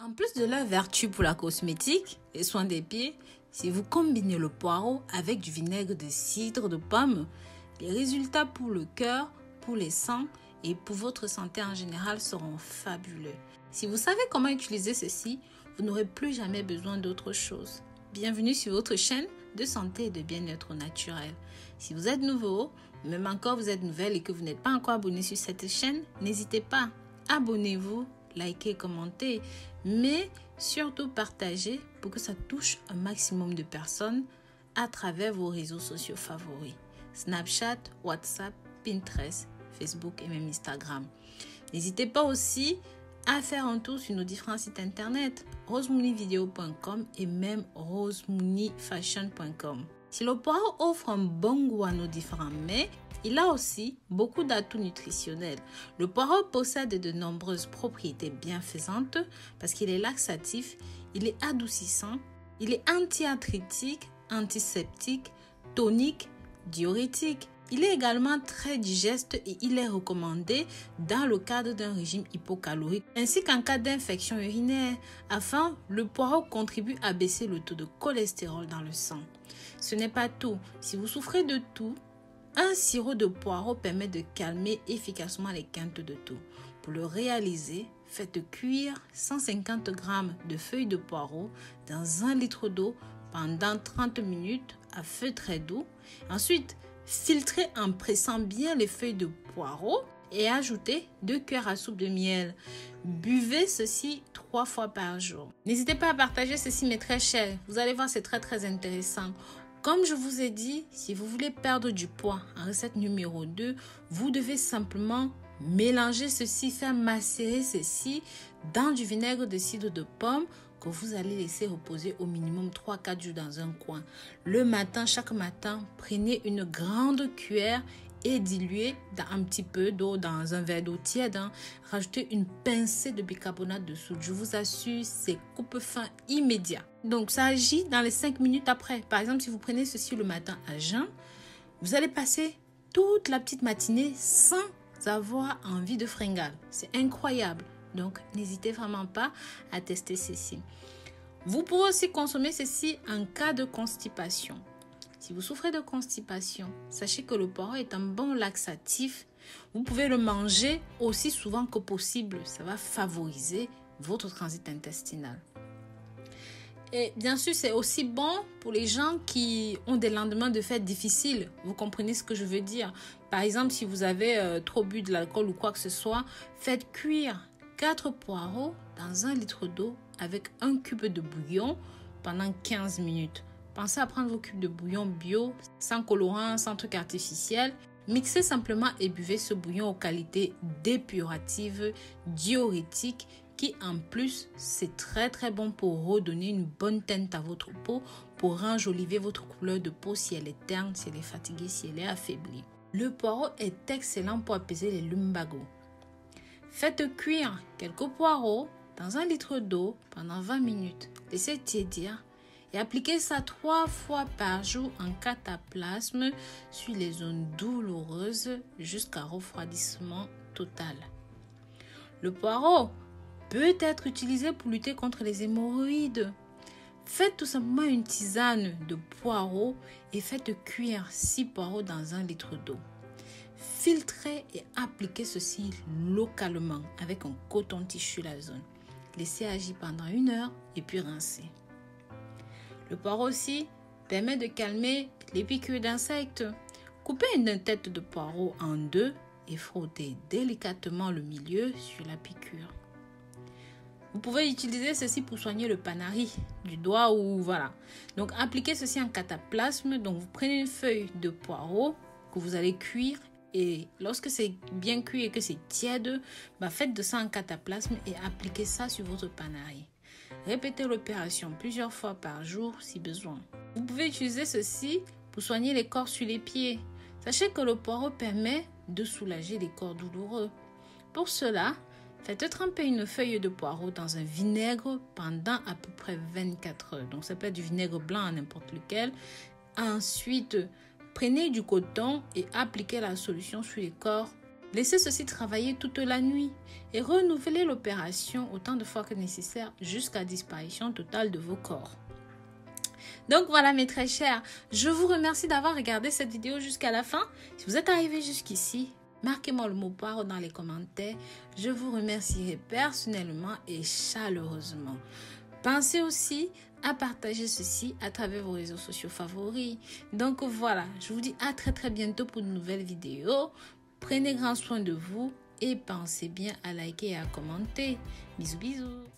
En plus de leur vertu pour la cosmétique et soins des pieds, si vous combinez le poireau avec du vinaigre de cidre de pomme, les résultats pour le cœur, pour les sangs et pour votre santé en général seront fabuleux. Si vous savez comment utiliser ceci, vous n'aurez plus jamais besoin d'autre chose. Bienvenue sur votre chaîne de santé et de bien-être naturel. Si vous êtes nouveau, ou même encore vous êtes nouvelle et que vous n'êtes pas encore abonné sur cette chaîne, n'hésitez pas, abonnez-vous, likez, commentez, mais surtout partagez pour que ça touche un maximum de personnes à travers vos réseaux sociaux favoris. Snapchat, WhatsApp, Pinterest, Facebook et même Instagram. N'hésitez pas aussi à faire un tour sur nos différents sites internet, rosemooneyvideo.com et même rosemooneyfashion.com. Si le poireau offre un bon goût à nos différents mets, il a aussi beaucoup d'atouts nutritionnels. Le poireau possède de nombreuses propriétés bienfaisantes parce qu'il est laxatif, il est adoucissant, il est anti-arthritique, antiseptique, tonique, diurétique. Il est également très digeste et il est recommandé dans le cadre d'un régime hypocalorique ainsi qu'en cas d'infection urinaire. Enfin, le poireau contribue à baisser le taux de cholestérol dans le sang. Ce n'est pas tout. Si vous souffrez de toux, un sirop de poireau permet de calmer efficacement les quintes de toux. Pour le réaliser, faites cuire 150 g de feuilles de poireau dans 1 litre d'eau pendant 30 minutes à feu très doux. Ensuite, filtrez en pressant bien les feuilles de poireau et ajoutez 2 cuillères à soupe de miel. Buvez ceci 3 fois par jour. N'hésitez pas à partager ceci, mais très cher. Vous allez voir, c'est très intéressant. Comme je vous ai dit, si vous voulez perdre du poids, en recette numéro 2, vous devez simplement mélanger ceci, faire macérer ceci dans du vinaigre de cidre de pomme que vous allez laisser reposer au minimum 3-4 jours dans un coin. Le matin, chaque matin, prenez une grande cuillère et diluez dans un petit peu d'eau dans un verre d'eau tiède. Rajoutez une pincée de bicarbonate de soude. Je vous assure, c'est coupe-faim immédiat. Donc, ça agit dans les 5 minutes après. Par exemple, si vous prenez ceci le matin à jeun, vous allez passer toute la petite matinée sans avoir envie de fringale. C'est incroyable. Donc, n'hésitez vraiment pas à tester ceci. Vous pouvez aussi consommer ceci en cas de constipation. Si vous souffrez de constipation, sachez que le poireau est un bon laxatif. Vous pouvez le manger aussi souvent que possible. Ça va favoriser votre transit intestinal. Et bien sûr, c'est aussi bon pour les gens qui ont des lendemains de fête difficiles. Vous comprenez ce que je veux dire? Par exemple, si vous avez trop bu de l'alcool ou quoi que ce soit, faites cuire 4 poireaux dans 1 litre d'eau avec 1 cube de bouillon pendant 15 minutes. Pensez à prendre vos cubes de bouillon bio, sans colorant, sans truc artificiel. Mixez simplement et buvez ce bouillon aux qualités dépuratives, diurétiques, qui en plus, c'est très bon pour redonner une bonne teinte à votre peau, pour enjoliver votre couleur de peau si elle est terne, si elle est fatiguée, si elle est affaiblie. Le poireau est excellent pour apaiser les lumbagos. Faites cuire quelques poireaux dans 1 litre d'eau pendant 20 minutes. Laissez tiédir. Et appliquez ça 3 fois par jour en cataplasme sur les zones douloureuses jusqu'à refroidissement total. Le poireau peut être utilisé pour lutter contre les hémorroïdes. Faites tout simplement une tisane de poireaux et faites cuire 6 poireaux dans 1 litre d'eau. Filtrez et appliquez ceci localement avec un coton-tige la zone. Laissez agir pendant 1 heure et puis rincez. Le poireau aussi permet de calmer les piqûres d'insectes. Coupez une tête de poireau en 2 et frottez délicatement le milieu sur la piqûre. Vous pouvez utiliser ceci pour soigner le panari du doigt ou voilà. Donc appliquez ceci en cataplasme. Donc vous prenez une feuille de poireau que vous allez cuire et lorsque c'est bien cuit et que c'est tiède, faites de ça en cataplasme et appliquez ça sur votre panari. Répétez l'opération plusieurs fois par jour si besoin. Vous pouvez utiliser ceci pour soigner les corps sur les pieds. Sachez que le poireau permet de soulager les corps douloureux. Pour cela, faites tremper une feuille de poireau dans un vinaigre pendant à peu près 24 heures. Donc ça peut être du vinaigre blanc, n'importe lequel. Ensuite, prenez du coton et appliquez la solution sur les corps Laissez ceci travailler toute la nuit et renouvelez l'opération autant de fois que nécessaire jusqu'à disparition totale de vos corps. Donc voilà mes très chers, je vous remercie d'avoir regardé cette vidéo jusqu'à la fin. Si vous êtes arrivé jusqu'ici, marquez-moi le mot paro dans les commentaires. Je vous remercierai personnellement et chaleureusement. Pensez aussi à partager ceci à travers vos réseaux sociaux favoris. Donc voilà, je vous dis à très bientôt pour de nouvelles vidéos. Prenez grand soin de vous et pensez bien à liker et à commenter. Bisous bisous.